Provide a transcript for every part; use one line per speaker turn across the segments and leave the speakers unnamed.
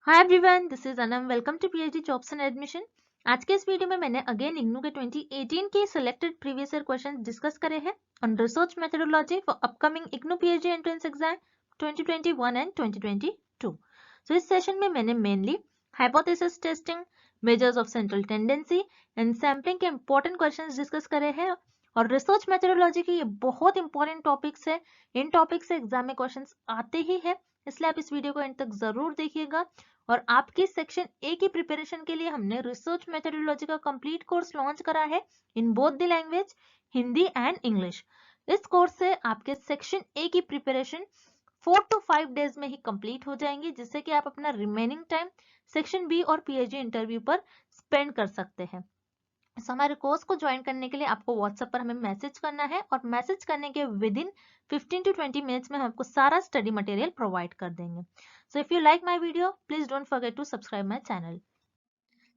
Hi everyone, this is Anam. Welcome to PhD jobs and admission. आज के इस video में मैंने अगेन इग्नू के 2018 के selected previous year questions discuss करे हैं on research methodology for upcoming IGNOU PhD entrance exam 2021 and 2022। सो इस सेशन में मैंने mainly hypothesis testing, measures of central tendency and sampling के इंपॉर्टेंट क्वेश्चंस डिस्कस करे हैं। और रिसर्च मेथोडोलॉजी के ये बहुत इंपॉर्टेंट टॉपिक्स है, इन टॉपिक से एग्जाम में क्वेश्चंस आते ही है, इसलिए आप इस वीडियो को एंड तक जरूर देखिएगा। और आपकी सेक्शन ए की प्रिपरेशन के लिए हमने रिसर्च मेथोडोलॉजी का कंप्लीट कोर्स लॉन्च करा है in both the language Hindi and English. इस कोर्स से आपके सेक्शन ए की प्रिपरेशन 4 to 5 डेज में ही कंप्लीट हो जाएंगी, जिससे कि आप अपना रिमेनिंग टाइम सेक्शन बी और पीएचडी इंटरव्यू पर स्पेंड कर सकते हैं। हमारे कोर्स को ज्वाइन करने के लिए आपको व्हाट्सएप पर हमें मैसेज करना है और मैसेज करने के विद इन 15 to 20 मिनट्स में हम आपको सारा स्टडी मटेरियल प्रोवाइड कर देंगे। So if you like my video, please don't forget to subscribe my channel.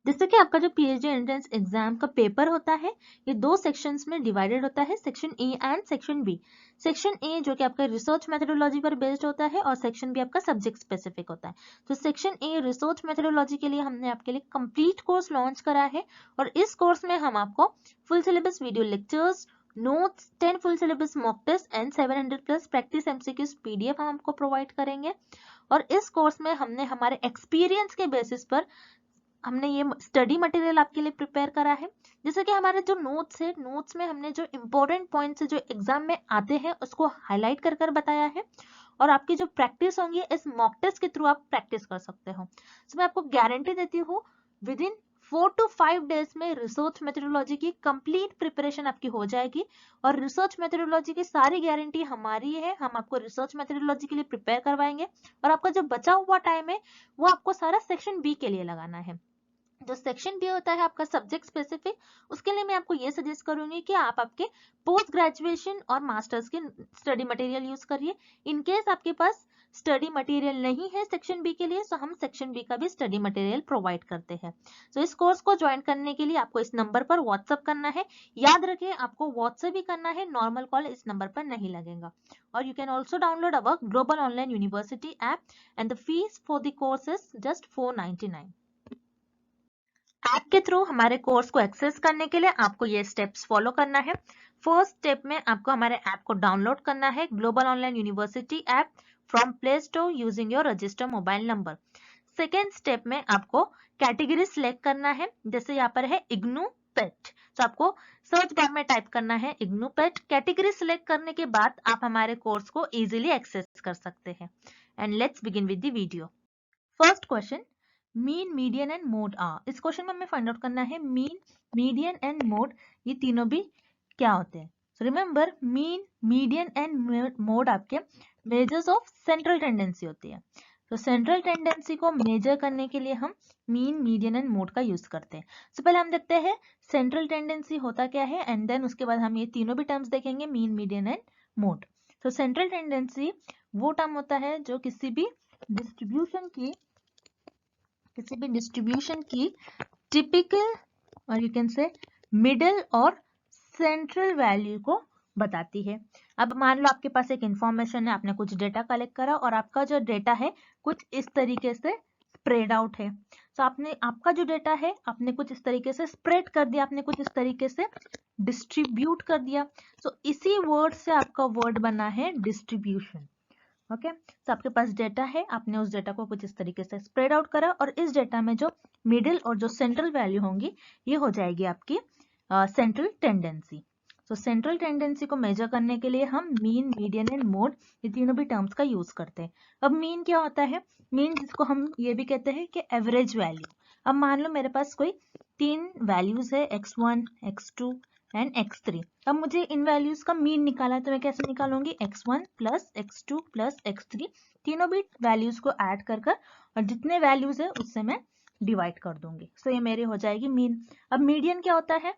जैसे कि आपका जो पीएचडी एंट्रेंस एग्जाम का पेपर होता है, ये दो सेक्शंस में डिवाइडेड होता है, section A and section B. Section A जो कि आपका रिसर्च मेथोडोलॉजी पर बेस्ड होता है और सेक्शन बी आपका सब्जेक्ट स्पेसिफिक होता है। तो सेक्शन ए रिसर्च मेथोडोलॉजी के लिए हमने आपके लिए कंप्लीट कोर्स लॉन्च करा है और इस कोर्स में हम आपको full syllabus video lectures, notes, 10 full syllabus mock test and 700 plus practice MCQs PDF हम आपको प्रोवाइड करेंगे। और इस कोर्स में हमने हमारे एक्सपीरियंस के बेसिस पर हमने ये स्टडी मटेरियल आपके लिए प्रिपेयर करा है। जैसे कि हमारे जो नोट्स है, नोट्स में हमने जो इम्पोर्टेंट पॉइंट्स जो एग्जाम में आते हैं उसको हाईलाइट कर कर बताया है और आपकी जो प्रैक्टिस होंगी इस मॉक टेस्ट के थ्रू आप प्रैक्टिस कर सकते हो। तो मैं आपको गारंटी देती हूँ विद इन 4 to 5 डेज में रिसर्च मेथोडोलॉजी की कंप्लीट प्रिपरेशन आपकी हो जाएगी। और रिसर्च मेथोडोलॉजी की सारी गारंटी हमारी है, हम आपको रिसर्च मेथोडोलॉजी के लिए प्रिपेयर करवाएंगे और आपका जो बचा हुआ टाइम है वो आपको सारा सेक्शन बी के लिए लगाना है। जो सेक्शन बी होता है आपका सब्जेक्ट स्पेसिफिक, उसके लिए मैं आपको ये सजेस्ट करूंगी कि आप आपके पोस्ट ग्रेजुएशन और मास्टर्स के स्टडी मटेरियल यूज करिए। इन केस आपके पास स्टडी मटेरियल नहीं है सेक्शन बी के लिए, तो हम सेक्शन बी का भी स्टडी मटेरियल प्रोवाइड करते हैं। तो इस कोर्स को ज्वाइन करने के लिए आपको इस नंबर पर व्हाट्सएप करना है। याद रखें, आपको व्हाट्सएप ही करना है, नॉर्मल कॉल इस नंबर पर नहीं लगेगा। और you can also download our global online university app and the fees for the course is just 499। App के थ्रू हमारे कोर्स को एक्सेस करने के लिए आपको ये स्टेप्स फॉलो करना है। फर्स्ट स्टेप में आपको हमारे ऐप को डाउनलोड करना है, global online university app from play store using your register mobile number. Second step में आपको कैटेगरी सिलेक्ट करना है, जैसे यहाँ पर है इग्नू पेट, तो आपको सर्च बार में टाइप करना है इग्नू पेट। कैटेगरी सिलेक्ट करने के बाद आप हमारे कोर्स को इजीली एक्सेस कर सकते हैं। And let's begin with the video. First question, mean, median and mode are. इस क्वेश्चन में हमें फाइंड आउट करना है मीन, मीडियन एंड मोड, ये तीनों भी क्या होते हैं। So remember, mean, median and mode आपके मेजर्स ऑफ सेंट्रल टेंडेंसी होती है। तो सेंट्रल टेंडेंसी को मेजर करने के लिए हम मीन, मीडियन एंड मोड का यूज करते हैं। तो पहले हम देखते हैं सेंट्रल टेंडेंसी होता क्या है एंड देन उसके बाद हम ये तीनों भी टर्म्स देखेंगे, मीन, मीडियन एंड मोड। तो सेंट्रल टेंडेंसी वो टर्म होता है जो किसी भी डिस्ट्रीब्यूशन की टिपिकल और यू कैन से मिडल और सेंट्रल वैल्यू को बताती है। अब मान लो आपके पास एक इंफॉर्मेशन है, आपने कुछ डेटा कलेक्ट करा और आपका जो डेटा है कुछ इस तरीके से स्प्रेड आउट है। तो आपका जो डेटा है आपने कुछ इस तरीके से स्प्रेड कर दिया, आपने कुछ इस तरीके से डिस्ट्रीब्यूट कर दिया। तो इसी वर्ड से आपका वर्ड बना है डिस्ट्रीब्यूशन। ओके, तो आपके पास डेटा है, आपने उस डेटा को कुछ इस तरीके से स्प्रेड आउट करा और इस डेटा में जो मिडिल और जो सेंट्रल वैल्यू होंगी ये हो जाएगी आपकी सेंट्रल टेंडेंसी। तो सेंट्रल टेंडेंसी को मेजर करने के लिए हम मीन, मीडियन एंड मोड ये तीनों भी टर्म्स का यूज करते हैं। अब मीन क्या होता है? मीन जिसको हम ये भी कहते हैं कि एवरेज वैल्यू। अब मान लो मेरे पास कोई 3 वैल्यूज है, x1, x2 एंड x3। अब मुझे इन वैल्यूज का मीन निकाला है, तो मैं कैसे निकालूंगी? x1 plus x2 plus x3, तीनों भी वैल्यूज को ऐड कर कर और जितने वैल्यूज है उससे मैं डिवाइड कर दूंगी। सो ये मेरी हो जाएगी मीन। अब मीडियन क्या होता है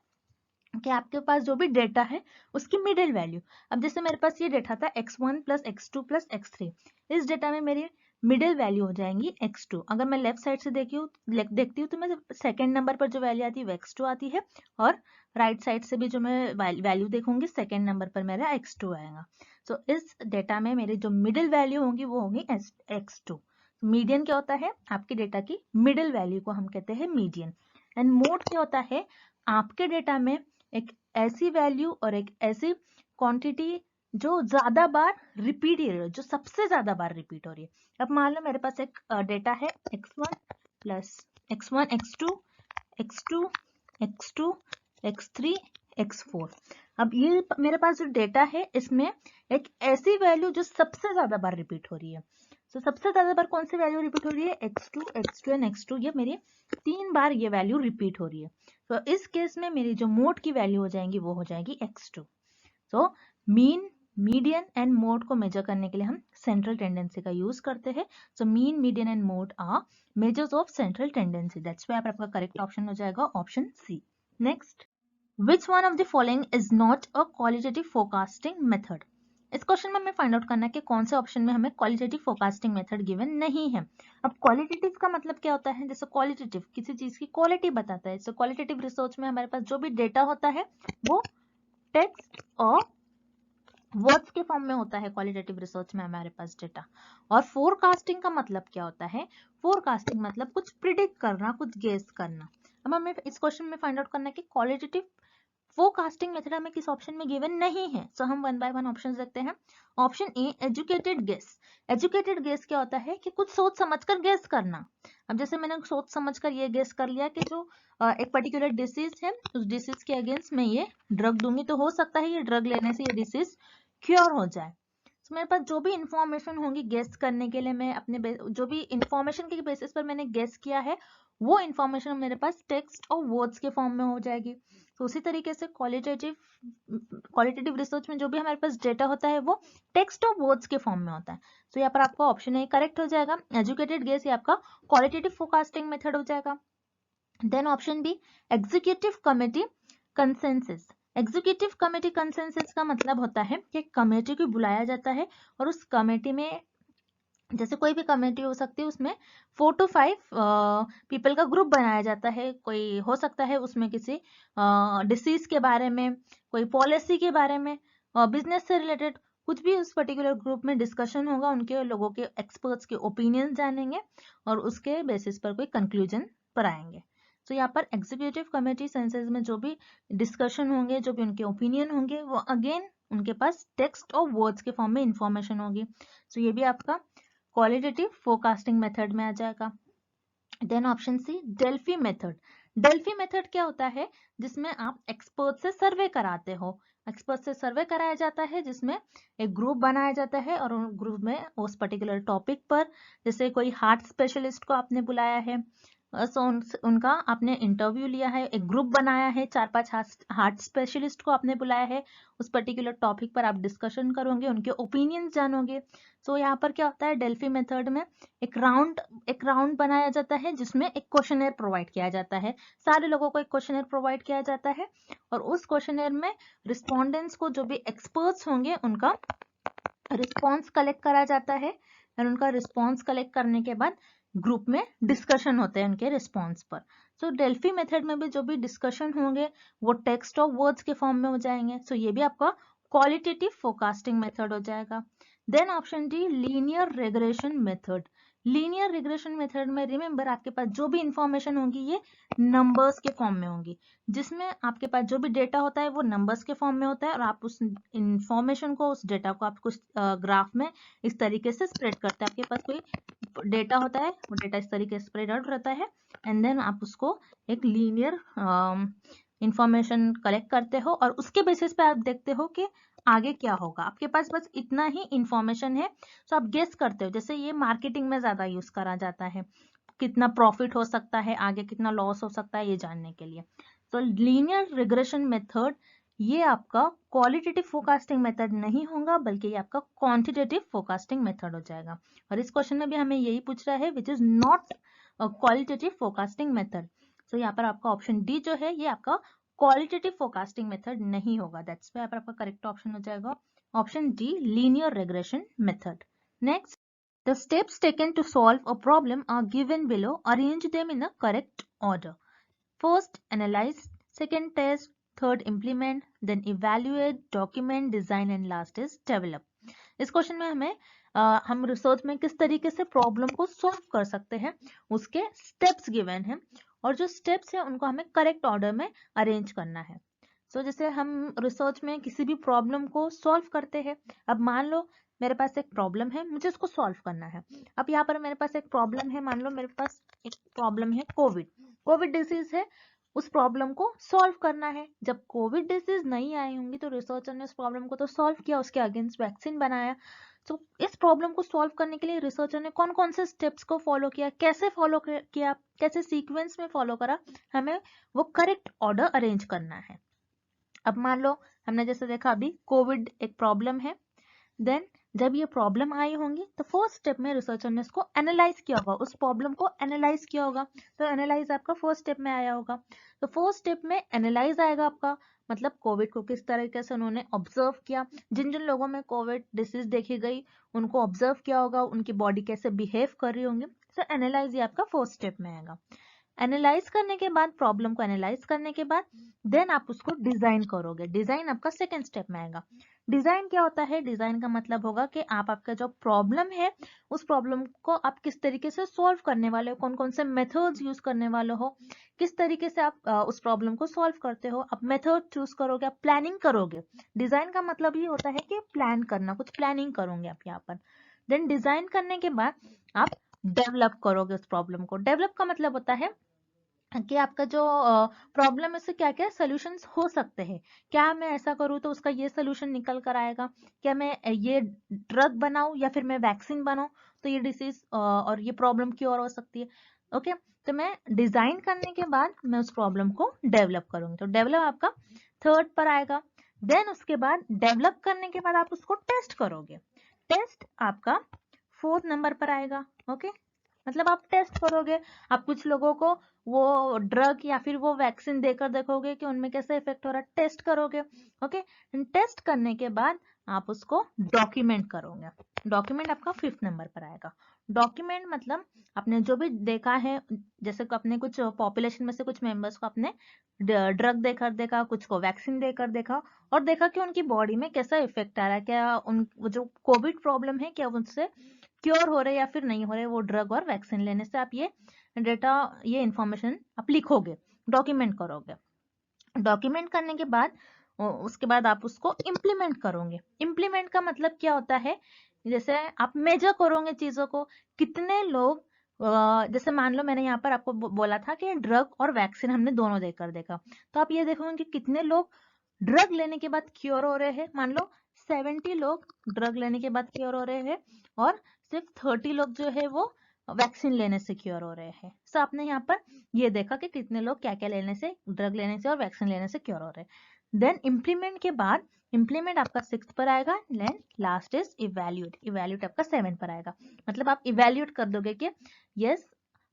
कि आपके पास जो भी डेटा है उसकी मिडिल वैल्यू। अब जैसे मेरे पास ये डेटा था x1 plus x2 plus x3, इस डेटा में मेरी मिडिल वैल्यू हो जाएंगी x2। अगर मैं लेफ्ट साइड से देखती हूँ तो मैं सेकेंड नंबर पर जो वैल्यू आती है वो x2 आती है और राइट साइड से भी जो मैं वैल्यू देखूंगी सेकेंड नंबर पर मेरा x2 आएगा। तो इस डेटा में मेरी जो मिडिल वैल्यू होंगी वो होंगी x2। मीडियन क्या होता है? आपके डेटा की मिडिल वैल्यू को हम कहते हैं मीडियन। एंड मोड क्या होता है? आपके डेटा में एक ऐसी वैल्यू और एक ऐसी क्वांटिटी जो ज्यादा बार रिपीट हो रही है, जो सबसे ज्यादा बार रिपीट हो रही है। अब मान लो मेरे पास एक डेटा है x1 plus x1 x2 x2 x2 x3 x4। अब ये मेरे पास जो डेटा है इसमें एक ऐसी वैल्यू जो सबसे ज्यादा बार रिपीट हो रही है। तो सबसे ज्यादा बार कौन सी वैल्यू रिपीट हो रही है? x2 x2 एंड x2, ये मेरी 3 बार ये वैल्यू रिपीट हो रही है। तो इस केस में मेरी जो मोड की वैल्यू हो जाएंगी वो हो जाएगी x2। तो मीन, मीडियन एंड मोड को मेजर करने के लिए हम सेंट्रल टेंडेंसी का यूज करते हैं। So mean, median and mode are measures of central tendency. That's why आपका करेक्ट ऑप्शन हो जाएगा option C. Next, which one of the following is not a qualitative forecasting method? इस question में हमें find out करना है कि कौन से ऑप्शन में हमें क्वालिटेटिव फोरकास्टिंग मेथड गिवन नहीं है। अब क्वालिटेटिव का मतलब क्या होता है? जैसे क्वालिटेटिव किसी चीज की क्वालिटी बताता है। सो क्वालिटेटिव रिसर्च में हमारे पास जो भी डेटा होता है वो टेक्स्ट और वर्ड्स के फॉर्म में होता है। क्वालिटेटिव रिसर्च में हमारे पास डेटा। और फोरकास्टिंग का मतलब क्या होता है? फोरकास्टिंग मतलब कुछ प्रिडिक्ट करना, कुछ गेस करना। अब हमें इस क्वेश्चन में फाइंड आउट करना है कि क्वालिटेटिव फोरकास्टिंग मेथड हमें किस ऑप्शन में गिवन नहीं है। सो हम वन बाय वन ऑप्शन देखते हैं। Option A, educated guess. Educated guess क्या होता है? कि कुछ सोच समझकर गेस करना। अब जैसे मैंने सोच समझकर ये गेस कर लिया कि जो एक पर्टिकुलर डिसीज है, उस डिसीज के अगेंस्ट मैं ये ड्रग दूंगी तो हो सकता है ये ड्रग लेने से ये डिसीज क्योर हो जाए। तो मेरे पास जो भी इंफॉर्मेशन होंगी गेस करने के लिए, मैं अपने जो भी इंफॉर्मेशन के बेसिस पर मैंने गेस किया है वो इंफॉर्मेशन मेरे पास टेक्स्ट और वर्ड्स के फॉर्म में हो जाएगी। तो उसी तरीके से क्वालिटेटिव रिसर्च में जो भी हमारे पास डेटा होता है वो टेक्स्ट और वर्ड्स के फॉर्म में होता है। तो यहाँ पर आपका ऑप्शन ए करेक्ट हो जाएगा। एजुकेटेड गेस ये आपका क्वालिटेटिव फोरकास्टिंग मेथड हो जाएगा। Then option B, executive committee consensus. Executive committee consensus का मतलब होता है कि कमेटी को बुलाया जाता है और उस कमेटी में, जैसे कोई भी कमेटी हो सकती है, उसमें 4 to 5 पीपल का ग्रुप बनाया जाता है। कोई हो सकता है उसमें किसी डिसीज के बारे में, कोई पॉलिसी के बारे में, बिजनेस से रिलेटेड कुछ भी उस पर्टिकुलर ग्रुप में डिस्कशन होगा। उनके लोगों के एक्सपर्ट्स के ओपिनियन जानेंगे और उसके बेसिस पर कोई कंक्लूजन पर आएंगे। तो यहाँ पर एग्जीक्यूटिव कमेटी सेंसेस में जो भी डिस्कशन होंगे, जो भी उनके ओपिनियन होंगे, वो अगेन उनके पास टेक्स्ट और वर्ड्स के फॉर्म में इंफॉर्मेशन होगी। तो ये भी आपका क्वालिटेटिव फोरकास्टिंग मेथड में आ जाएगा। Then option C, Delphi method. Delphi method क्या होता है? जिसमें आप एक्सपर्ट से सर्वे कराते हो। एक्सपर्ट से सर्वे कराया जाता है जिसमें एक ग्रुप बनाया जाता है और उन ग्रुप में उस पर्टिकुलर टॉपिक पर, जैसे कोई हार्ट स्पेशलिस्ट को आपने बुलाया है, सो उनका आपने इंटरव्यू लिया है, एक ग्रुप बनाया है, 4-5 हार्ट स्पेशलिस्ट को आपने बुलाया है, उस पर्टिकुलर टॉपिक पर आप डिस्कशन करोगे, उनके ओपिनियंस जानोगे। सो यहाँ पर क्या होता है? डेल्फी मेथड में एक राउंड बनाया जाता है जिसमें एक क्वेश्चनर प्रोवाइड किया जाता है। सारे लोगों को एक क्वेश्चनर प्रोवाइड किया जाता है और उस क्वेश्चनर में रिस्पोंडेंट्स को, जो भी एक्सपर्ट्स होंगे, उनका रिस्पॉन्स कलेक्ट करा जाता है और उनका रिस्पॉन्स कलेक्ट करने के बाद ग्रुप में डिस्कशन होते हैं उनके रिस्पॉन्स पर। सो डेल्फी मेथड में भी जो भी डिस्कशन होंगे वो टेक्स्ट और वर्ड्स के फॉर्म में हो जाएंगे। सो ये भी आपका क्वालिटेटिव फोरकास्टिंग मेथड हो जाएगा। Then option D, linear regression method. Linear regression method में रिमेंबर आपके पास जो भी इंफॉर्मेशन होगी ये नंबर्स के फॉर्म में होंगी, जिसमें आपके पास जो भी डेटा होता है वो नंबर्स के फॉर्म में होता है और आप उस इंफॉर्मेशन को, उस डेटा को आप कुछ ग्राफ में इस तरीके से स्प्रेड करते हैं। आपके पास कोई डेटा होता है, वो डेटा इस तरीके से स्प्रेड आउट रहता है एंड देन आप उसको एक लीनियर इंफॉर्मेशन कलेक्ट करते हो और उसके बेसिस पे आप देखते हो कि आगे क्या होगा। आपके पास बस इतना ही इंफॉर्मेशन है तो आप गेस करते हो। जैसे ये मार्केटिंग में ज्यादा यूज करा जाता है, कितना प्रॉफिट हो सकता है, आगे कितना लॉस हो सकता है, ये जानने के लिए। तो लीनियर रिग्रेशन मेथड ये आपका क्वालिटेटिव फोरकास्टिंग मेथड नहीं होगा, बल्कि ये आपका क्वांटिटेटिव फोरकास्टिंग मेथड हो जाएगा। और इस क्वेश्चन में भी हमें यही पूछ रहा है, which is not qualitative forecasting method. तो यहाँ पर आपका ऑप्शन डी जो है ये आपका क्वालिटेटिव फोरकास्टिंग मेथड नहीं होगा। दैट्स व्हाई आपका करेक्ट ऑप्शन हो जाएगा option D, linear regression method. Next, the steps taken to solve a problem are given below. Arrange them in a correct order. First, analyze. Second, test. Third, implement. Then evaluate, document, design and last is develop. इस question में हमें हम research में किस तरीके से problem को solve कर सकते हैं, उसके स्टेप्स गिवन हैं, और जो स्टेप्स है उनको हमें करेक्ट ऑर्डर में अरेंज करना है। जैसे हम रिसर्च में किसी भी प्रॉब्लम को सॉल्व करते हैं, अब मान लो मेरे पास एक प्रॉब्लम है, मुझे उसको सॉल्व करना है। अब यहाँ पर मेरे पास एक प्रॉब्लम है, मान लो मेरे पास एक प्रॉब्लम है कोविड डिसीज है, उस प्रॉब्लम को सॉल्व करना है। जब कोविड डिसीज नहीं आई होंगी तो रिसर्चर ने उस प्रॉब्लम को तो सॉल्व किया, उसके अगेंस्ट वैक्सीन बनाया। तो इस प्रॉब्लम को सॉल्व करने के लिए रिसर्चर ने कौन कौन से स्टेप्स को फॉलो किया, कैसे फॉलो किया, कैसे सीक्वेंस में फॉलो करा, हमें वो करेक्ट ऑर्डर अरेंज करना है। अब मान लो हमने जैसे देखा अभी कोविड एक प्रॉब्लम है, देन जब ये प्रॉब्लम आई होंगी तो फर्स्ट स्टेप में रिसर्चर ने इसको एनालाइज किया होगा, उस प्रॉब्लम को एनालाइज किया होगा। तो एनालाइज आपका फर्स्ट स्टेप में आया होगा। तो फर्स्ट स्टेप में एनालाइज आएगा आपका, मतलब कोविड को किस तरीके से उन्होंने ऑब्जर्व किया, जिन जिन लोगों में कोविड डिसीज देखी गई उनको ऑब्जर्व किया होगा, उनकी बॉडी कैसे बिहेव कर रही होंगी। तो एनालाइज ये आपका फर्स्ट स्टेप में आएगा। एनालाइज करने के बाद, प्रॉब्लम को एनालाइज करने के बाद देन आप उसको डिजाइन करोगे, डिजाइन आपका सेकंड स्टेप में आएगा। डिजाइन क्या होता है, डिजाइन का मतलब होगा कि आप आपका जो प्रॉब्लम है उस प्रॉब्लम को आप किस तरीके से सॉल्व करने वाले हो, कौन कौन से मेथड्स यूज करने वाले हो, किस तरीके से आप उस प्रॉब्लम को सॉल्व करते हो, आप मेथड चूज करोगे, आप प्लानिंग करोगे। डिजाइन का मतलब ये होता है कि प्लान करना, कुछ प्लानिंग करोगे आप यहाँ पर। देन डिजाइन करने के बाद आप डेवलप करोगे उस प्रॉब्लम को। डेवलप का मतलब होता है कि आपका जो प्रॉब्लम है उससे क्या क्या सोल्यूशंस हो सकते हैं, क्या मैं ऐसा करूँ तो उसका ये सोल्यूशन निकल कर आएगा, क्या मैं ये ड्रग बनाऊं या फिर मैं वैक्सीन बनाऊं तो ये डिसीज और ये प्रॉब्लम क्योर हो सकती है। ओके, तो मैं डिजाइन करने के बाद मैं उस प्रॉब्लम को डेवलप करूंगी, तो डेवलप आपका थर्ड पर आएगा। देन उसके बाद डेवलप करने के बाद आप उसको टेस्ट करोगे, टेस्ट आपका फोर्थ नंबर पर आएगा। ओके, मतलब आप टेस्ट करोगे, आप कुछ लोगों को वो ड्रग या फिर वो वैक्सीन देकर देखोगे कि उनमें कैसे इफेक्ट हो रहा है, टेस्ट करोगे। ओके, टेस्ट करने के बाद आप उसको डॉक्यूमेंट करोगे, डॉक्यूमेंट आपका फिफ्थ नंबर पर आएगा। डॉक्यूमेंट मतलब आपने जो भी देखा है, जैसे कि अपने कुछ पॉपुलेशन में से कुछ मेंबर्स को आपने ड्रग देकर देखा, कुछ को वैक्सीन देकर देखा, और देखा कि उनकी बॉडी में कैसा इफेक्ट आ रहा है, क्या उन वो जो कोविड प्रॉब्लम है क्या उनसे क्योर हो रहे या फिर नहीं हो रहे वो ड्रग और वैक्सीन लेने से। आप ये डेटा, ये इंफॉर्मेशन आप लिखोगे, डॉक्यूमेंट करोगे। डॉक्यूमेंट करने के बाद उसके बाद आप उसको इम्प्लीमेंट करोगे। इम्प्लीमेंट का मतलब क्या होता है, जैसे आप मेजर करोगे चीजों को, कितने लोग जैसे मान लो मैंने यहाँ पर आपको बोला था कि ड्रग और वैक्सीन हमने दोनों देकर देखा, तो आप ये देखोगे कि कितने लोग ड्रग लेने के बाद क्योर हो रहे हैं। मान लो 70 लोग ड्रग लेने के बाद क्योर हो रहे हैं और सिर्फ 30 लोग जो है वो वैक्सीन लेने से क्योर हो रहे हैं। सो आपने यहाँ पर ये देखा कि कितने लोग क्या क्या लेने से, ड्रग लेने से और वैक्सीन लेने से क्योर हो रहे हैं। देन इम्प्लीमेंट के बाद, इम्प्लीमेंट आपका 6 पर आएगा, then last is evaluate, evaluate आपका 7 पर आएगा। मतलब आप इवैल्यूएट कर दोगे कि यस,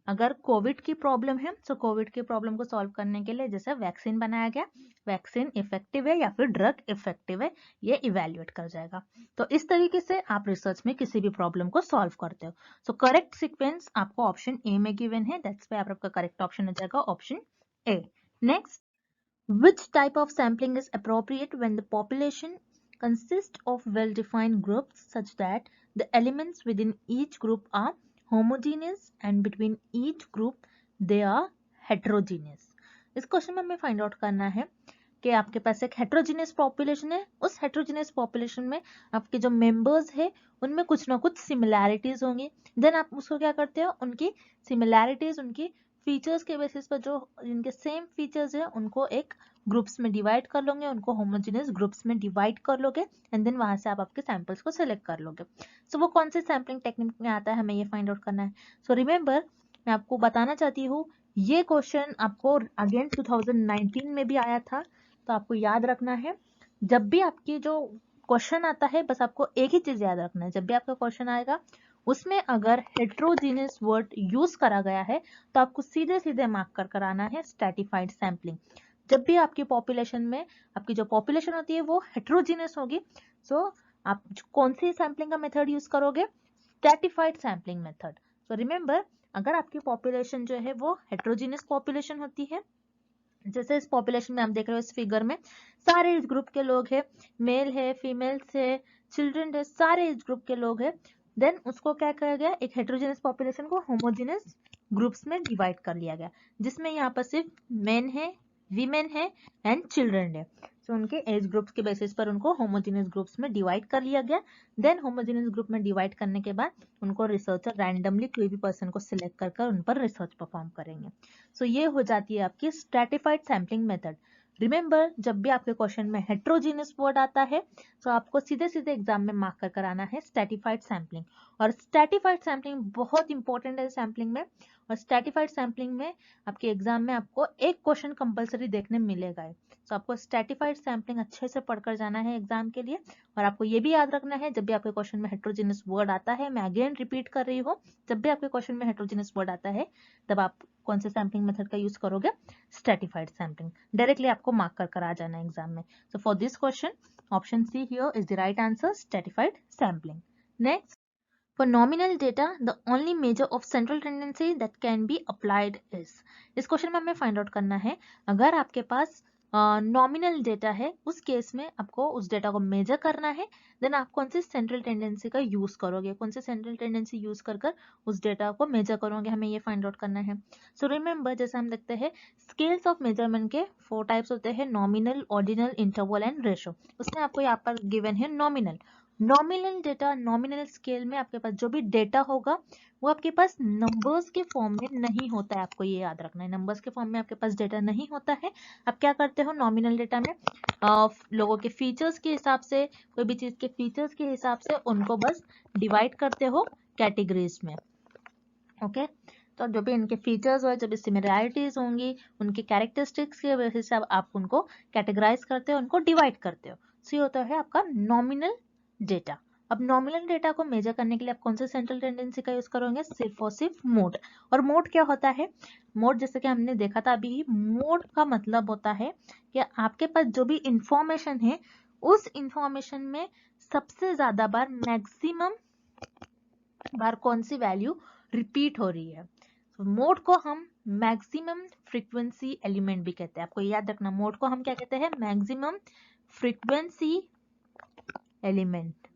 अगर कोविड की प्रॉब्लम है तो कोविड की प्रॉब्लम को सॉल्व करने के लिए जैसे वैक्सीन बनाया गया, वैक्सीन इफेक्टिव है या फिर ड्रग इफेक्टिव है, ये इवैल्यूएट कर जाएगा। तो इस तरीके से आप रिसर्च में किसी भी प्रॉब्लम को सॉल्व करते हो। सो करेक्ट सीक्वेंस आपको ऑप्शन ए में गिवन है, दैट्स व्हाई आपका करेक्ट ऑप्शन हो जाएगा option A. Next, which type of sampling is appropriate when the population consists of well-defined groups such that the elements within each group are homogeneous and between each group they are heterogeneous? इस question में हमें find out करना है कि आपके पास एक heterogeneous population है, उस हेट्रोजीनियस पॉपुलेशन में आपके जो मेंबर्स है उनमें कुछ ना कुछ सिमिलैरिटीज होंगी। देन आप उसको क्या करते हो, उनकी सिमिलैरिटीज, उनकी फीचर्स के बेसिस पर जो जिनके सेम फीचर्स है उनको एक ग्रुप्स में डिवाइड कर लोगे, उनको होमोजेनियस ग्रुप्स में डिवाइड कर लोगे, एंड देन वहां से आप आपके सैंपल्स को सिलेक्ट कर लोगे। सो वो कौन से सैम्पलिंग टेक्निक में आता है, हमें ये फाइंड आउट करना है। सो रिमेंबर, मैं आपको बताना चाहती हूँ ये क्वेश्चन आपको अगेन 2019 में भी आया था, तो आपको याद रखना है जब भी आपकी जो क्वेश्चन आता है बस आपको एक ही चीज याद रखना है, जब भी आपका क्वेश्चन आएगा उसमें अगर हेट्रोजीनियस वर्ड यूज करा गया है तो आपको सीधे सीधे मार्क कर कर आना है स्ट्रैटिफाइड सैम्पलिंग। जब भी आपकी पॉपुलेशन में, आपकी जो पॉपुलेशन होती है वो हेट्रोजीनियस होगी, सो आप कौन सी सैम्पलिंग का मेथड यूज करोगे, stratified sampling method. So remember, अगर आपकी पॉपुलेशन जो है वो हेट्रोजीनियस पॉपुलेशन होती है, जैसे इस पॉपुलेशन में आप देख रहे हो इस फिगर में सारे एज ग्रुप के लोग हैं, मेल है, फीमेल्स है, चिल्ड्रन है, सारे एज ग्रुप के लोग हैं, देन उसको क्या किया गया, एक हेट्रोजेनस पॉपुलेशन को होमोजेनस ग्रुप्स में डिवाइड कर लिया गया, जिसमें यहाँ पर सिर्फ मेन है, वीमेन है एंड चिल्ड्रन है। तो उनके एज ग्रुप्स के बेसिस पर उनको होमोजेनस ग्रुप्स में डिवाइड कर लिया गया। देन होमोजेनस ग्रुप में डिवाइड करने के बाद उनको रिसर्चर रैंडमली कोई भी पर्सन को सिलेक्ट कर उन पर रिसर्च परफॉर्म करेंगे। सो ये हो जाती है आपकी स्ट्रैटिफाइड सैम्पलिंग मेथड। रिमेंबर, जब भी आपके क्वेश्चन में हेट्रोजीनियस वर्ड आता है तो आपको सीधे सीधे एग्जाम में मार्क कर आना है स्ट्रैटिफाइड सैम्पलिंग। और स्ट्रैटिफाइड सैम्पलिंग बहुत इंपॉर्टेंट है सैम्पलिंग में। और स्ट्रैटिफाइड सैम्पलिंग में आपके एग्जाम में आपको एक क्वेश्चन कंपलसरी देखने मिलेगा है। तो आपको स्ट्रैटिफाइड सैम्पलिंग अच्छे से पढ़कर जाना है एग्जाम के लिए। और आपको ये भी याद रखना है, जब भी आपके क्वेश्चन में हेट्रोजीनियस वर्ड आता है, मैं अगेन रिपीट कर रही हूँ, जब भी आपके क्वेश्चन में हेट्रोजीनियस वर्ड आता है तब आप कौन से सैम्पलिंग मेथड का यूज करोगे, स्ट्रैटिफाइड सैम्पलिंग। डायरेक्टली आपको मार्क कर आ जाना है एग्जाम में। So for this question option see here is the right answer, stratified sampling. Next, for nominal data, the only measure of central tendency that can be applied is, इस question में हमें find out करना है, अगर आपके पास nominal data है उस case में आपको उस डेटा को मेजर करना है, देन आप कौन सी सेंट्रल टेंडेंसी का यूज करोगे, कौन सी सेंट्रल टेंडेंसी यूज कर उस डेटा को मेजर करोगे, हमें ये फाइंड आउट करना है। सो रिमेंबर, जैसे हम देखते हैं स्केल्स ऑफ मेजरमेंट के 4 टाइप्स होते हैं, nominal, ordinal, interval and ratio. उसमें आपको यहाँ पर गिवन है nominal. Nominal data, nominal scale में आपके पास जो भी डेटा होगा वो आपके पास नंबर्स के फॉर्म में नहीं होता है, आपको ये याद रखना है, नंबर्स के फॉर्म में आपके पास डेटा नहीं होता है। आप क्या करते हो नॉमिनल डेटा में, लोगों के फीचर्स के हिसाब से, कोई भी चीज के फीचर्स के हिसाब से उनको बस डिवाइड करते हो कैटेगरीज में। ओके, तो जो भी इनके फीचर्स हो, जब सिमिलैरिटीज होंगी, उनके कैरेक्टरिस्टिक्स के बेसिस से आप उनको कैटेगराइज करते हो, उनको डिवाइड करते हो। सो ये होता है आपका नॉमिनल डेटा। अब नॉमिनल डेटा को मेजर करने के लिए आप कौन से सेंट्रल टेंडेंसी का यूज करोगे, सिर्फ और सिर्फ मोड। और मोड क्या होता है, मोड जैसे कि हमने देखा था अभी, मोड का मतलब होता है कि आपके पास जो भी इंफॉर्मेशन है उस इंफॉर्मेशन में सबसे ज्यादा बार, मैक्सिमम बार कौन सी वैल्यू रिपीट हो रही है। मोड को हम मैक्सिमम फ्रीक्वेंसी एलिमेंट भी कहते हैं, आपको याद रखना, मोड को हम क्या कहते हैं, मैक्सिमम फ्रीक्वेंसी एलिमेंट।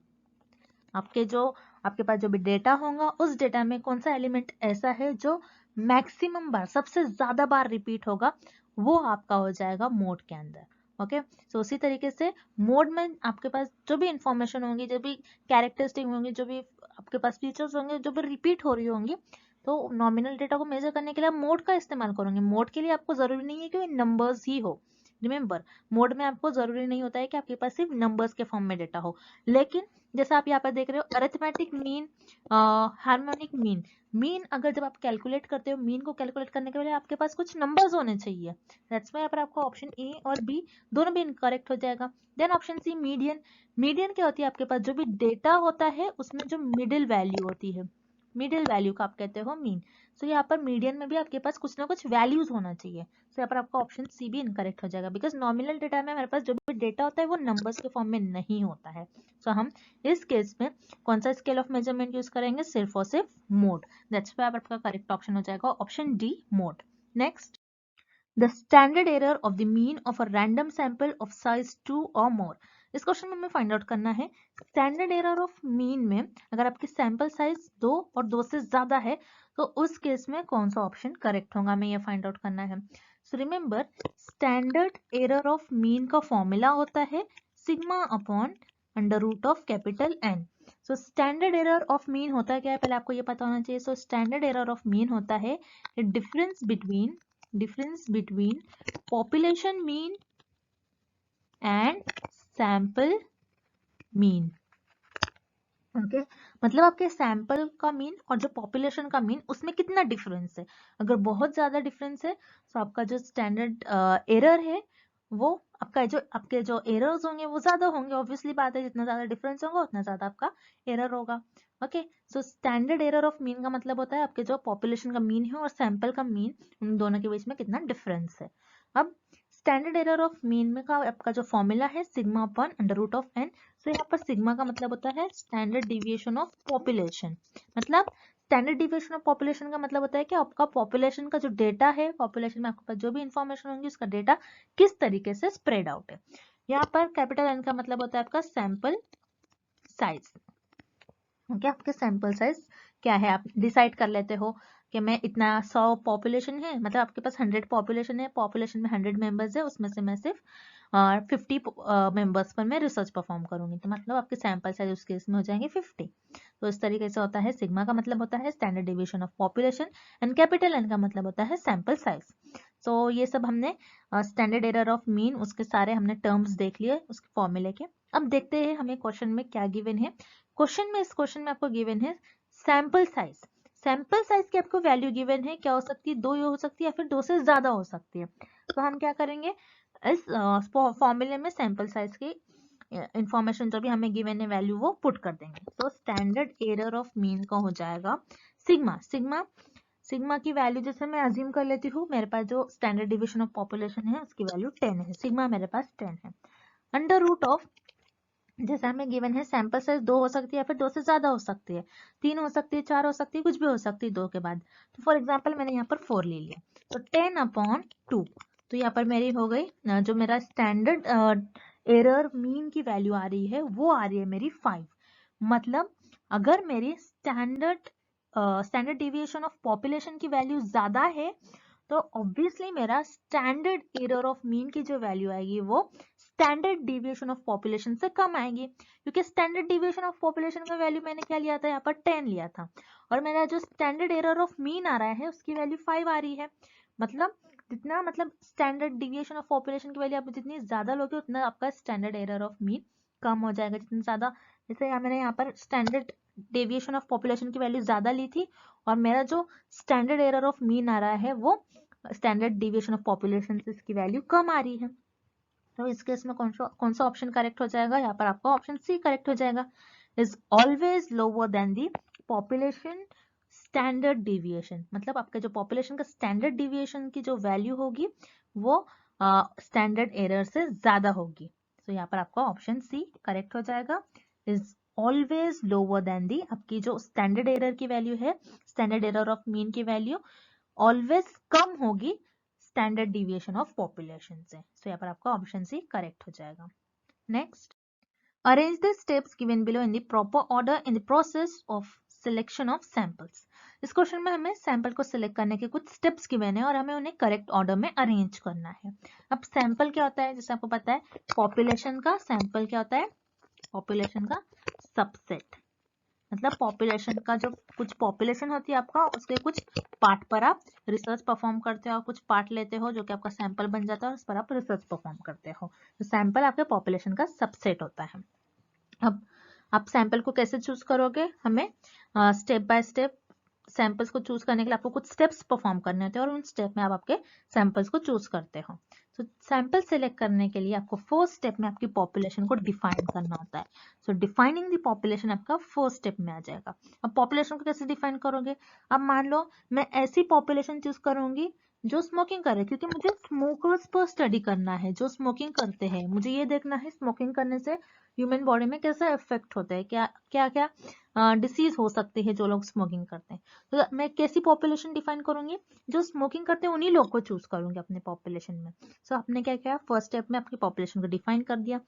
आपके पास जो भी डेटा होगा उस डेटा में कौन सा एलिमेंट ऐसा है जो मैक्सिमम बार, सबसे ज्यादा बार रिपीट होगा, वो आपका हो जाएगा मोड के अंदर। ओके, सो उसी तरीके से मोड में आपके पास जो भी इंफॉर्मेशन होंगी, जो भी कैरेक्टरिस्टिक होंगी, जो भी आपके पास फीचर्स होंगे, जो भी रिपीट हो रही होंगी, तो नॉमिनल डेटा को मेजर करने के लिए आप मोड का इस्तेमाल करोगे। मोड के लिए आपको जरूरी नहीं है कि नंबर्स ही हो। रिमेंबर, मोड में आपको जरूरी नहीं होता है कि आपके पास सिर्फ नंबर्स के फॉर्म में डेटा हो, लेकिन जैसा आप यहाँ पर देख रहे हो, arithmetic mean, harmonic mean, mean अगर जब आप कैलकुलेट करते हो, मीन को कैलकुलेट करने के लिए आपके पास कुछ नंबर्स होने चाहिए। दैट्स व्हाई यहाँ पर आपको ऑप्शन ए और बी दोनों भी इनकरेक्ट हो जाएगा। Then option C median. Median क्या होती है, आपके पास जो भी डेटा होता है उसमें जो मिडिल वैल्यू होती है, मिडिल वैल्यू का आप कहते हो मीन। सो यहाँ पर मीडियन में भी आपके पास कुछ ना कुछ वैल्यूज होना चाहिए। सो यहाँ पर आपका ऑप्शन सी भी इनकरेक्ट हो जाएगा, बिकॉज नॉमिनल डेटा में हमारे पास जो भी डेटा होता है वो नंबर्स के फॉर्म में नहीं होता है। सो हम इस केस में कौन सा स्केल ऑफ मेजरमेंट यूज करेंगे, सिर्फ और सिर्फ मोड। दैट्स व्हाई आपका करेक्ट ऑप्शन हो जाएगा option D, mode. Next, the standard error of the mean of a random sample of size 2 or more। इस क्वेश्चन में हमें फाइंड आउट करना है स्टैंडर्ड एरर ऑफ मीन में, अगर आपकी सैंपल साइज 2 और 2 से ज्यादा है तो उस केस में कौन सा ऑप्शन करेक्ट होगा, हमें ये फाइंड आउट करना है। So remember, standard error of mean का फॉर्मूला होता है sigma upon under root of capital N. So standard error of mean होता है क्या है, पहले आपको ये पता होना चाहिए। सो स्टैंडर्ड एरर ऑफ मीन होता है difference between population mean and sample mean। Okay, मतलब आपके सैंपल का मीन और जो पॉपुलेशन का मीन उसमें कितना डिफरेंस है। अगर बहुत ज्यादा डिफरेंस है तो आपका जो स्टैंडर्ड एरर है वो आपके जो एरर्स होंगे वो ज्यादा होंगे, ऑब्वियसली बात है, जितना ज्यादा डिफरेंस होगा उतना ज्यादा आपका एरर होगा। Okay, so standard error of mean का मतलब होता है आपके जो पॉपुलेशन का मीन है और सैंपल का मीन, उन दोनों के बीच में कितना डिफरेंस है। अब स्टैंडर्ड एरर ऑफ मीन में का आपका जो फॉर्मूला है sigma upon under root of N. तो यहाँ पर सिग्मा का मतलब होता है स्टैंडर्ड डिविएशन ऑफ पॉपुलेशन। मतलब स्टैंडर्ड डिविएशन ऑफ पॉपुलेशन का मतलब होता है कि आपका पॉपुलेशन का जो डेटा है, पॉपुलेशन में आपके पास जो भी इंफॉर्मेशन होंगी उसका डेटा किस तरीके से स्प्रेड आउट है। यहाँ पर कैपिटल एन का मतलब होता है आपका सैंपल साइज। ओके, आपके सैंपल साइज क्या है आप डिसाइड कर लेते हो कि मैं इतना 100 पॉपुलेशन है, मतलब आपके पास 100 पॉपुलेशन है, पॉपुलेशन में 100 मेंबर्स है, उसमें से मैं सिर्फ 50 मेंबर्स पर मैं रिसर्च परफॉर्म करूंगी, तो मतलब आपके सैंपल साइज उस केस में हो जाएंगे 50। तो इस तरीके से होता है। सिग्मा का मतलब होता है standard division of population and capital N का मतलब होता है सैंपल साइज। सो ये सब हमने स्टैंडर्ड एरर ऑफ मीन, उसके सारे हमने टर्म्स देख लिए उसके फॉर्मूले के। अब देखते हैं हमें क्वेश्चन में क्या गिवन है। इस क्वेश्चन में आपको गिवन है सैंपल साइज। सैंपल साइज की आपको वैल्यू गिवन है, क्या हो सकती है, 2 हो सकती है या फिर 2 से ज्यादा हो सकती है। तो हम क्या करेंगे, इस फॉर्मूले में सैंपल साइज की इंफॉर्मेशन जो भी हमें गिवन है वैल्यू वो पुट कर देंगे। तो स्टैंडर्ड एरर ऑफ मीन का हो जाएगा सिग्मा। सिग्मा की वैल्यू जैसे मैं अज्यूम कर लेती हूँ, मेरे पास जो स्टैंडर्ड डिवीजन ऑफ पॉपुलेशन है उसकी वैल्यू 10 है, सिग्मा मेरे पास 10 है, अंडर रूट ऑफ, जैसे हमें गिवन है सैंपल साइज 2 हो सकती है या फिर 2 से ज्यादा हो सकती है, 3 हो सकती है, 4 हो सकती है, कुछ भी हो सकती है 2 के बाद। तो फॉर एग्जांपल मैंने यहाँ पर 4 ले लिया, तो 10/2, तो यहाँ पर मेरी हो गई जो मेरा स्टैंडर्ड एरर मीन की वैल्यू आ रही है वो आ रही है मेरी 5। मतलब अगर मेरी स्टैंडर्ड डिविएशन ऑफ पॉपुलेशन की वैल्यू ज्यादा है तो ऑब्वियसली मेरा स्टैंडर्ड एरर ऑफ मीन की जो वैल्यू आएगी वो स्टैंडर्ड डिविएशन ऑफ पॉपुलेशन से कम आएगी, क्योंकि स्टैंडर्ड डिविएशन ऑफ पॉपुलेशन का वैल्यू मैंने क्या लिया था, यहाँ पर 10 लिया था, और मेरा जो स्टैंडर्ड एरर ऑफ मीन आ रहा है उसकी वैल्यू 5 आ रही है। मतलब जितना, मतलब स्टैंडर्ड डिविएशन ऑफ पॉपुलेशन की वैल्यू आप जितनी ज्यादा लोगे उतना आपका स्टैंडर्ड एरर ऑफ मीन कम हो जाएगा। जितना ज्यादा, जैसे मैंने यहाँ पर स्टैंडर्ड डेविएशन ऑफ पॉपुलेशन की वैल्यू ज्यादा ली थी और मेरा जो स्टैंडर्ड एरर ऑफ मीन आ रहा है वो स्टैंडर्ड डिविएशन ऑफ पॉपुलेशन से इसकी वैल्यू कम आ रही है। तो इस केस में कौन सा ऑप्शन करेक्ट हो जाएगा, यहाँ पर आपका ऑप्शन सी करेक्ट हो जाएगा, is always lower than the population standard deviation. मतलब आपका जो पॉपुलेशन का स्टैंडर्ड डिविएशन की जो वैल्यू होगी वो स्टैंडर्ड एरर से ज्यादा होगी। तो यहाँ पर आपका ऑप्शन सी करेक्ट हो जाएगा, इज ऑलवेज लोअर देन दी, आपकी जो स्टैंडर्ड एरर की वैल्यू है, स्टैंडर्ड एरर ऑफ मीन की वैल्यू ऑलवेज कम होगी स्टैंडर्ड डिविएशन ऑफ पॉपुलेशन से। सो यहाँ पर आपका ऑप्शन सी करेक्ट हो जाएगा। Next, arrange the steps given below in the proper order in the process of selection of samples. इस question में हमें सैंपल को सिलेक्ट करने के कुछ स्टेप्स गिवन है और हमें उन्हें करेक्ट ऑर्डर में अरेंज करना है। अब सैंपल क्या होता है, जैसे आपको पता है पॉपुलेशन का सैंपल क्या होता है, पॉपुलेशन का सबसेट। मतलब पॉपुलेशन का जो कुछ पॉपुलेशन होती है आपका, उसके कुछ पार्ट पर आप रिसर्च परफॉर्म करते हो और कुछ पार्ट लेते हो जो कि आपका सैंपल बन जाता है और उस पर आप रिसर्च परफॉर्म करते हो। तो सैंपल आपके पॉपुलेशन का सबसेट होता है। अब आप सैंपल को कैसे चूज करोगे, हमें स्टेप बाय स्टेप सैंपल्स को चूज करने के लिए आपको कुछ स्टेप्स परफॉर्म करने होते हैं और उन स्टेप में आप आपके सैंपल्स को चूज करते हो। तो सैंपल सेलेक्ट करने के लिए आपको फर्स्ट स्टेप में आपकी पॉपुलेशन को डिफाइन करना होता है। सो डिफाइनिंग द पॉपुलेशन आपका फर्स्ट स्टेप में आ जाएगा। अब पॉपुलेशन को कैसे डिफाइन करोगे, अब मान लो मैं ऐसी पॉपुलेशन चूज करूंगी जो स्मोकिंग करे, क्योंकि मुझे स्मोकर्स पर स्टडी करना है, जो स्मोकिंग करते हैं, मुझे ये देखना है स्मोकिंग करने से ह्यूमन बॉडी में कैसा इफेक्ट होता है, क्या क्या क्या डिसीज हो सकती है जो लोग स्मोकिंग करते हैं। तो मैं कैसी पॉपुलेशन डिफाइन करूंगी, जो स्मोकिंग करते हैं उन्हीं लोग को चूज करूंगी अपने पॉपुलेशन में। सो आपने क्या किया, फर्स्ट स्टेप में आपकी पॉपुलेशन को डिफाइन कर दिया।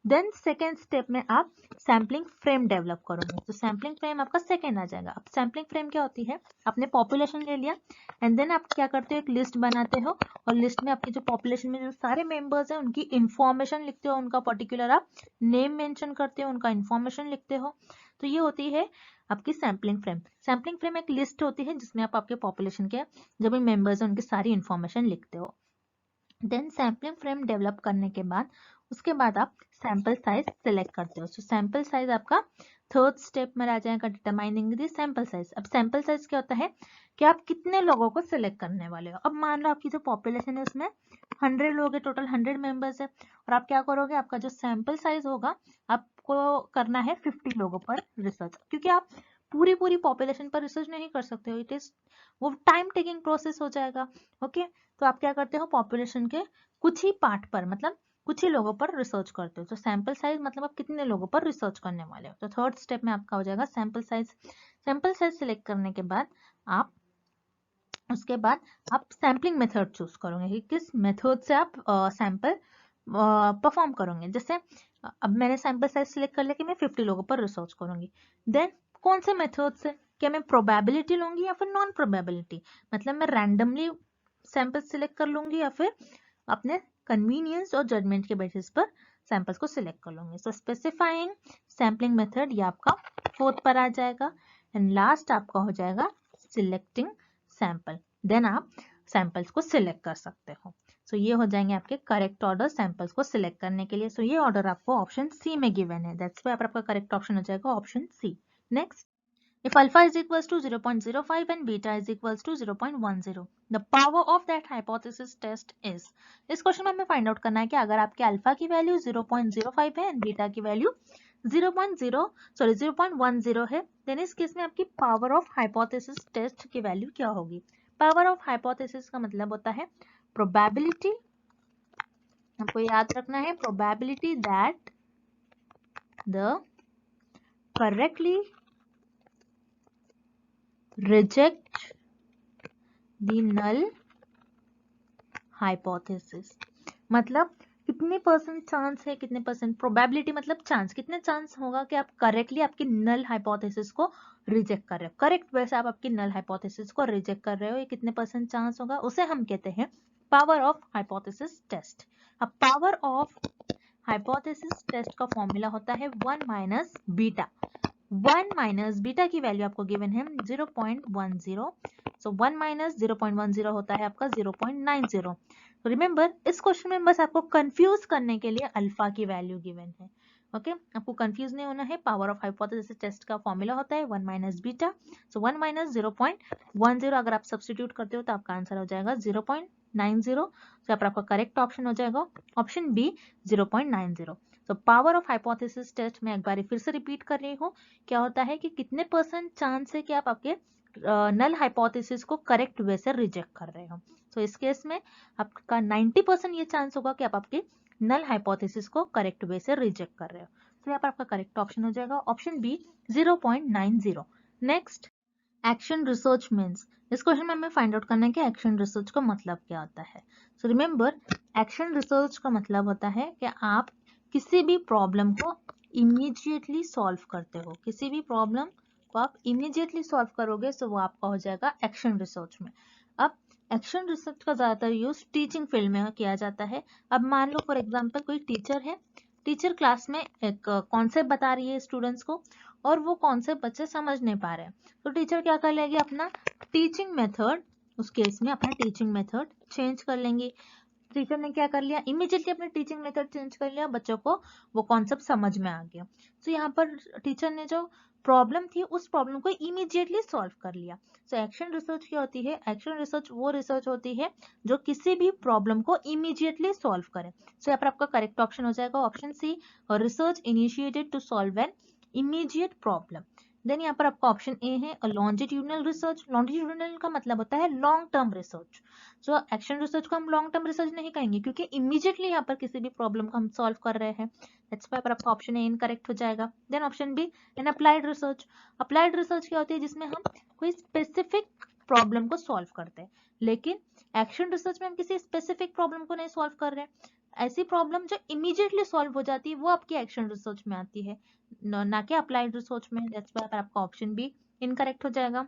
देन सेकेंड स्टेप में आप सैम्पलिंग फ्रेम डेवलप करोगे, तो सैम्पलिंग फ्रेम आपका सेकेंड आ जाएगा। अब सैम्पलिंग फ्रेम क्या होती है, आपने पॉपुलेशन ले लिया एंड देन आप क्या करते हो, एक लिस्ट बनाते हो और लिस्ट में आपकी जो पॉपुलेशन में जो सारे मेंबर्स हैं उनकी इंफॉर्मेशन लिखते हो, उनका पर्टिकुलर आप नेम मेंशन करते हो, उनका इंफॉर्मेशन लिखते हो। तो ये होती है आपकी सैम्पलिंग फ्रेम। सैम्पलिंग फ्रेम एक लिस्ट होती है जिसमें आप आपके पॉपुलेशन के जो भी मेंबर्स हैं उनकी सारी इंफॉर्मेशन लिखते हो। देन सैम्पलिंग फ्रेम डेवलप करने के बाद उसके बाद आप सैंपल साइज सिलेक्ट करते हो। सो सैंपल साइज आपका थर्ड स्टेप में आ जाएगा, डिटरमाइनिंग द सैंपल साइज। अब सैंपल साइज क्या होता है कि आप कितने लोगों को सिलेक्ट करने वाले हो। अब मान लो आपकी जो पॉपुलेशन है उसमें 100 लोग है, टोटल 100 मेंबर्स है, और आप क्या करोगे, आपका जो सैंपल साइज होगा आपको करना है 50 लोगों पर रिसर्च, क्योंकि आप पूरी पॉपुलेशन पर रिसर्च नहीं कर सकते हो, इट इज वो टाइम टेकिंग प्रोसेस हो जाएगा। ओके, तो आप क्या करते हो, पॉपुलेशन के कुछ ही पार्ट पर, मतलब कुछ ही लोगों पर रिसर्च करते हो। तो सैंपल साइज मतलब आप कितने लोगों पर रिसर्च करने वाले हो। तो थर्ड स्टेप में आपका हो जाएगा sample size. Sample size select करने के बाद आप उसके बाद आप सैम्पलिंग मेथड चूज करोगे कि किस मेथड से आप सैंपल परफॉर्म करोगे। जैसे अब मैंने सैंपल साइज सिलेक्ट कर लिया कि मैं 50 लोगों पर रिसर्च करूंगी। देन कौन से मेथड से, क्या मैं प्रोबेबिलिटी लूंगी या फिर नॉन प्रोबेबिलिटी, मतलब मैं रैंडमली सैंपल सिलेक्ट कर लूंगी या फिर अपने कन्वीनियंस और जजमेंट के बेसिस पर सैंपल्स को सिलेक्ट कर लूंगी। सो स्पेसिफाइंग सैम्पलिंग मेथड ये आपका 4th पर आ जाएगा एंड लास्ट आपका हो जाएगा सिलेक्टिंग सैंपल, देन आप सैंपल्स को सिलेक्ट कर सकते हो। सो ये हो जाएंगे आपके करेक्ट ऑर्डर सैंपल्स को सिलेक्ट करने के लिए। सो ये ऑर्डर आपको ऑप्शन सी में गिवन है, दैट्स व्हाई आपका करेक्ट ऑप्शन हो जाएगा option C. Next, if alpha is equals to 0.05 and beta is equals to 0.10, the power of that hypothesis test is, इस क्वेश्चन में हमें फाइंड आउट करना है कि अगर आपके अल्फा की वैल्यू 0.05 है एंड बीटा की वैल्यू 0.10 है, देन इस केस में आपकी पावर ऑफ हाइपोथेसिस टेस्ट की वैल्यू क्या होगी। पावर ऑफ हाइपोथेसिस का मतलब होता है प्रोबेबिलिटी, आपको याद रखना है probability that the correctly reject the null hypothesis, मतलब कितने परसेंट चांस है, कितने परसेंट प्रोबेबिलिटी मतलब चांस, कितने चांस होगा कि आप करेक्टली आपकी नल हाइपोथेसिस को रिजेक्ट कर रहे हो, करेक्ट वे से आप आपकी नल हाइपोथेसिस को रिजेक्ट कर रहे हो, ये कितने परसेंट चांस होगा, उसे हम कहते हैं पावर ऑफ हाइपोथेसिस टेस्ट। अब पावर ऑफ हाइपोथेसिस टेस्ट का फॉर्मूला होता है 1 माइनस बीटा, 1 माइनस बीटा की वैल्यू आपको गिवन है 0.10, सो 1 माइनस 0.10 होता है आपका 0.90। तो रिमेंबर इस क्वेश्चन में बस आपको कंफ्यूज करने के लिए अल्फा की वैल्यू गिवन है, ओके आपको कंफ्यूज नहीं होना है। पावर ऑफ हाइपोथेसिस टेस्ट का फॉर्मूला होता है 1 माइनस बीटा, सो 1 माइनस 0.10 अगर आप सब्स्टिट्यूट करते हो तो आपका आंसर हो जाएगा 0.90, तो आपका करेक्ट ऑप्शन हो जाएगा ऑप्शन बी 0.90। तो पावर ऑफ हाइपोथेसिस टेस्ट में एक बार फिर से रिपीट कर रही हूँ, क्या होता है कि कितने परसेंट चांस है कि आप आपके नल हाइपोथेसिस को करेक्ट वे से रिजेक्ट कर रहे हो। तो इस केस में आपका 90% ये चांस होगा कि आप आपके नल हाइपोथेसिस को करेक्ट वे से रिजेक्ट कर रहे हो। तो यहाँ पर आपका करेक्ट ऑप्शन हो जाएगा option B 0.90। Next, action research means, इस क्वेश्चन में हमें फाइंड आउट करना है कि एक्शन रिसर्च का मतलब क्या होता है। सो रिमेंबर एक्शन रिसर्च का मतलब होता है कि आप किसी भी प्रॉब्लम को इमीडिएटली सॉल्व करते हो, किसी भी प्रॉब्लम को आप इमीडिएटली सॉल्व करोगे, सो वो आपका हो जाएगा एक्शन रिसर्च में। अब एक्शन रिसर्च का ज्यादातर यूज टीचिंग फील्ड में किया जाता है। अब मान लो फॉर एग्जांपल कोई टीचर है, टीचर क्लास में एक कॉन्सेप्ट बता रही है स्टूडेंट्स को और वो कॉन्सेप्ट बच्चे समझ नहीं पा रहे हैं, तो टीचर क्या कर लेगी, अपना टीचिंग मेथड, उस केस में अपना टीचिंग मेथड चेंज कर लेंगी। टीचर ने क्या कर लिया, इमीडिएटली अपने टीचिंग मेथड चेंज कर लिया, बच्चों को वो कॉन्सेप्ट समझ में आ गया। तो यहाँ पर टीचर ने जो प्रॉब्लम थी उस प्रॉब्लम को इमीडिएटली सॉल्व कर लिया। सो एक्शन रिसर्च क्या होती है, एक्शन रिसर्च वो रिसर्च होती है जो किसी भी प्रॉब्लम को इमीडिएटली सॉल्व करे। सो यहाँ पर आपका करेक्ट ऑप्शन हो जाएगा option C, research initiated to solve an immediate problem. Then यहाँ पर आपका ऑप्शन ए है लॉन्जिट्यूडनल रिसर्च, लॉन्जिट्यूडनल का मतलब होता है long term research. So action research को हम लॉन्ग टर्म रिसर्च नहीं कहेंगे क्योंकि इमीडिएटली यहाँ पर किसी भी प्रॉब्लम को हम सॉल्व कर रहे हैं, दैट्स व्हाई पर आपका ऑप्शन ए इनकरेक्ट हो जाएगा। Then option B an applied research, applied research क्या होती है, जिसमें हम कोई स्पेसिफिक प्रॉब्लम को सॉल्व करते हैं, लेकिन एक्शन रिसर्च में हम किसी स्पेसिफिक प्रॉब्लम को नहीं सॉल्व कर रहे हैं। ऐसी प्रॉब्लम जो इमीडिएटली सॉल्व हो जाती है वो आपकी एक्शन रिसर्च में आती है, ना कि अप्लाइड रिसर्च में, दैट्स व्हाई आपका ऑप्शन बी इनकरेक्ट हो जाएगा।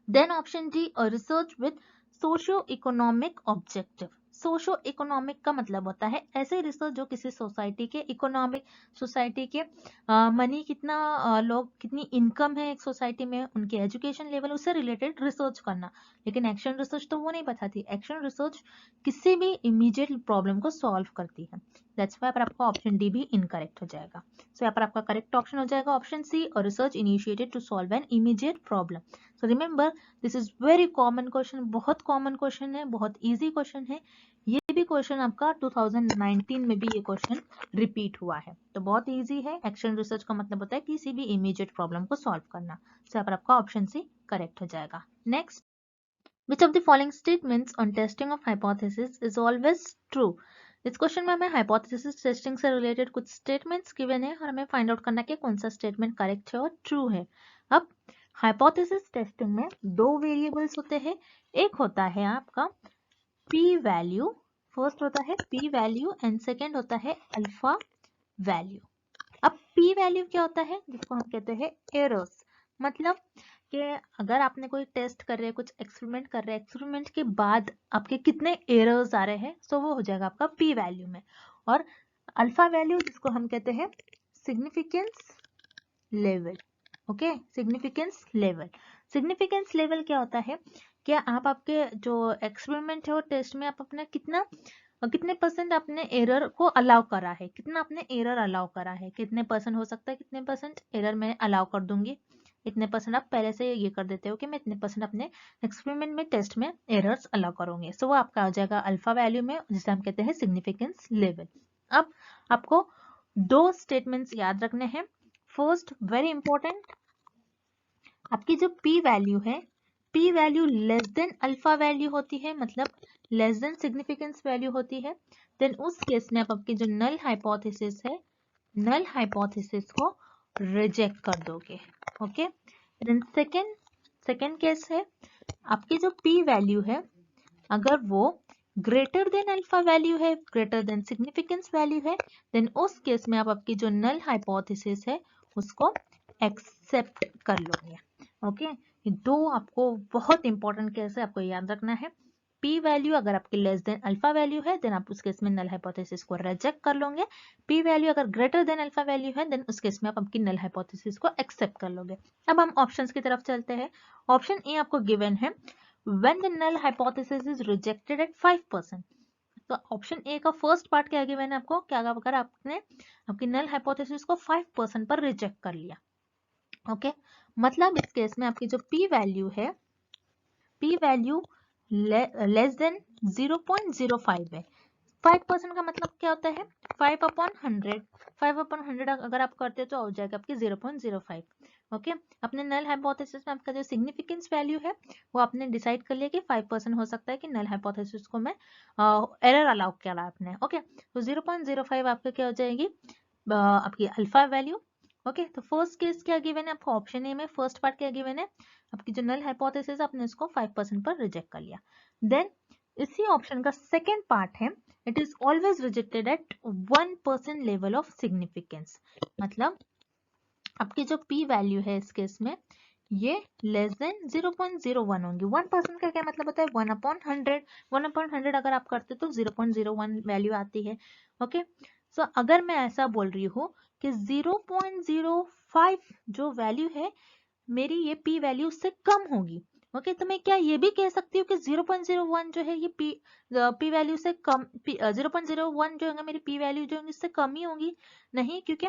Then option D research with socio economic objective, socio economic का मतलब होता है ऐसे रिसर्च जो किसी सोसाइटी के इकोनॉमिक, सोसाइटी के मनी कितना लोग कितनी इनकम है एक सोसाइटी में, उनके एजुकेशन लेवल, उससे रिलेटेड रिसर्च करना। लेकिन एक्शन रिसर्च तो वो नहीं बताती, एक्शन रिसर्च किसी भी इमीडिएट प्रॉब्लम को सॉल्व करती है, दैट्स व्हाई पर आपका ऑप्शन डी भी इनकरेक्ट हो जाएगा। सो यहाँ पर आपका करेक्ट ऑप्शन हो जाएगा ऑप्शन सी, और research initiated to solve an immediate problem. So remember this is very common question, बहुत कॉमन क्वेश्चन है, बहुत इजी क्वेश्चन है। ये भी क्वेश्चन आपका 2019 में भी ये क्वेश्चन रिपीट हुआ है, तो बहुत इजी है। एक्शन रिसर्च का मतलब होता है किसी भी इमीडिएट प्रॉब्लम को सॉल्व करना। सो यहाँ पर आपका ऑप्शन सी करेक्ट हो जाएगा। Next, which of the following statements on testing of hypothesis is always true? इस क्वेश्चन में हमें हाइपोथेसिस टेस्टिंग से रिलेटेड कुछ स्टेटमेंट्स गिवन है और हमें फाइंड आउट करना है कि कौन सा स्टेटमेंट करेक्ट है और ट्रू है। अब हाइपोथेसिस टेस्टिंग में दो वेरिएबल्स होते हैं, एक होता है आपका पी वैल्यू, फर्स्ट होता है पी वैल्यू एंड सेकेंड होता है अल्फा वैल्यू। अब पी वैल्यू क्या होता है, जिसको हम कहते हैं एरर्स। मतलब कि अगर आपने कोई टेस्ट कर रहे हैं, कुछ एक्सपेरिमेंट कर रहे हैं, एक्सपेरिमेंट के बाद आपके कितने एरर्स आ रहे हैं, सो वो हो जाएगा आपका पी वैल्यू में। और अल्फा वैल्यू जिसको हम कहते हैं significance level. Okay, significance level. Significance level क्या होता है, क्या आप आपके जो एक्सपेरिमेंट है और टेस्ट में आप अपना कितने परसेंट आपने एरर को अलाउ करा है, कितना आपने एरर अलाउ करा है, कितने परसेंट हो सकता है, कितने परसेंट एरर मैं अलाउ कर दूंगी, इतने परसेंट आप पहले से ये कर देते हो कि मैं इतने परसेंट अपने एक्सपेरिमेंट में टेस्ट में एरर्स अलाउ करूंगी। सो वो आपका हो जाएगा अल्फा वैल्यू में, जिसे हम कहते हैं सिग्निफिकेंस लेवल। अब आपको दो स्टेटमेंट्स याद रखने हैं। फर्स्ट, वेरी इंपॉर्टेंट, आपकी जो पी वैल्यू है, P value less than alpha value होती है, मतलब लेस देन सिग्निफिकेंस वैल्यू होती है, देन उस केस में आप आपकी जो नल हाइपोथेसिस है, नल हाइपोथेसिस को रिजेक्ट कर दोगे। ओके, देन सेकेंड केस है, आपकी जो पी वैल्यू है अगर वो ग्रेटर देन अल्फा वैल्यू है, ग्रेटर देन सिग्निफिकेंस वैल्यू है, देन उस केस में आप आपकी जो नल हाइपोथेसिस है उसको एक्सेप्ट कर लोगे। ओके, ये दो आपको बहुत इंपॉर्टेंट केस है, आपको याद रखना है। पी वैल्यू अगर आपकी लेस देन अल्फा वैल्यू है, देन आप उस केस में नल हाइपोथेसिस को रिजेक्ट कर लोगे। पी वैल्यू अगर ग्रेटर देन अल्फा वैल्यू है, देन उस केस में आप आपकी नल हाइपोथेसिस को एक्सेप्ट कर लोगे। अब हम ऑप्शंस की तरफ चलते हैं। ऑप्शन ए आपको गिवन है when the null hypothesis is rejected at 5%। तो ऑप्शन ए का फर्स्ट पार्ट क्या गिवन है आपको, क्या अगर आपने आपकी नल हाइपोथेसिस को 5% पर रिजेक्ट कर लिया। ओके, मतलब इस केस में आपकी जो पी वैल्यू है, पी वैल्यू लेस देन 0.05 है। 5% का मतलब क्या होता है, 5/100। 5/100 अगर आप करते हो तो हो जाएगा आपकी 0.05। ओके, अपने नल हाइपोथेसिस में आपका जो सिग्निफिकेंस वैल्यू है वो आपने डिसाइड कर लिया कि 5% हो सकता है कि नल हाइपोथेसिस को मैं एरर अलाउ किया आपने। ओके, तो 0.05 आपका क्या हो जाएगी आपकी अल्फा वैल्यू। ओके, तो फर्स्ट केस क्या गिवन है आपको, ऑप्शन ए में फर्स्ट पार्ट क्या गिवन है, आपकी जो नल हाइपोथेसिस आपने इसको 5% पर रिजेक्ट कर लिया। देन इसी ऑप्शन का सेकेंड पार्ट है, it is always rejected at 1% level of significance। मतलब आपकी जो p वैल्यू है इस केस में ये लेस देन 0.01 होंगी। 1% का क्या मतलब होता है, 1/100। 1/100 अगर आप करते तो 0.01 वैल्यू आती है। ओके, सो अगर मैं ऐसा बोल रही हूँ कि 0.05 जो वैल्यू है मेरी ये p वैल्यू उससे कम होगी। ओके, तो मैं क्या ये भी कह सकती हूँ कि 0.01 जो है ये p वैल्यू से कम, 0.01 जो है मेरी p वैल्यू जो है इससे कम ही होगी? नहीं, क्योंकि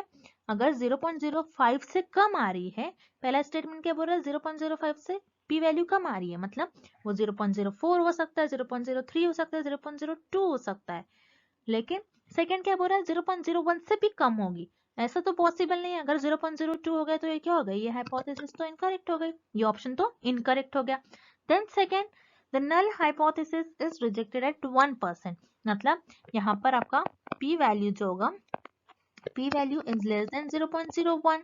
अगर 0.05 से कम आ रही है, पहला स्टेटमेंट क्या बोल रहा है, 0.05 से p वैल्यू कम आ रही है, मतलब वो 0.04 हो सकता है, 0.03 हो सकता है, 0.02 हो सकता है। लेकिन सेकंड क्या बोल रहा है, 0.01 से भी कम होगी। ऐसा तो पॉसिबल नहीं है। अगर 0.02 हो गया तो ये क्या हो गई, ये हाइपोथेसिस तो इनकरेक्ट हो गई, ये ऑप्शन तो इनकरेक्ट हो गया। Then second, the null hypothesis is rejected at 1%। मतलब यहाँ पर आपका p वैल्यू जो होगा, p value is less than 0.01।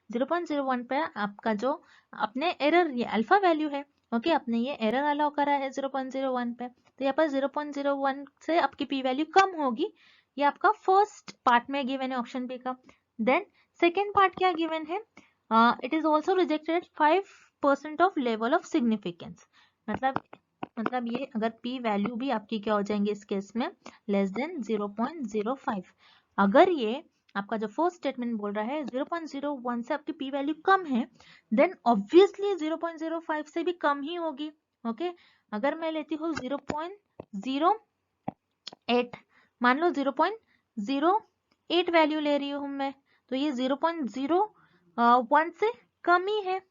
0.01 पे आपका जो अपने एरर, ये अल्फा वैल्यू है, ओके, आपने ये एरर अलाउ करा है 0.01 पे, तो यहाँ पर 0.01 से आपकी p वैल्यू कम होगी। ये आपका फर्स्ट पार्ट में गिवन है ऑप्शन बी का। देन सेकेंड पार्ट क्या गिवन है, it is also rejected 5% of level of significance. मतलब ये अगर p वैल्यू भी आपकी क्या हो जाएंगे इस केस में लेस देन 0.05। अगर ये आपका जो फर्स्ट स्टेटमेंट बोल रहा है 0.01 से आपकी p वैल्यू कम है, देन ऑब्वियसली 0.05 से भी कम ही होगी। ओके, अगर मैं लेती हूँ 0.08, मान लो 0.08 वैल्यू ले रही हूँ मैं, तो ये 0.01 से कम ही है।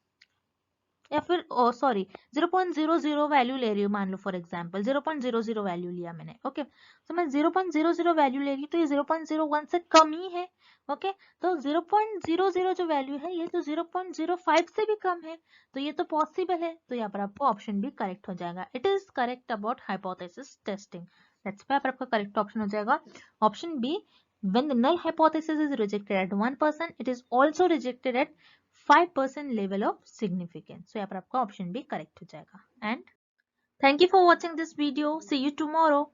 या फिर सॉरी 0.00 वैल्यू ले रही हूँ, मान लो फॉर एग्जांपल 0.00 वैल्यू लिया मैंने। ओके, तो मैं 0.00 वैल्यू ले रही हूँ तो ये 0.01 से कम ही है। ओके, तो 0.00 जो वैल्यू है ये तो 0.05 से भी कम है, तो ये तो पॉसिबल है। तो यहाँ पर आपको ऑप्शन बी करेक्ट हो जाएगा। It is correct about hypothesis testing. That's why आपका करेक्ट ऑप्शन हो जाएगा option B. When the null hypothesis is rejected at 1%, it is also rejected at 5% level of significance. So यहाँ पर आपका option भी correct हो जाएगा। And thank you for watching this video. See you tomorrow.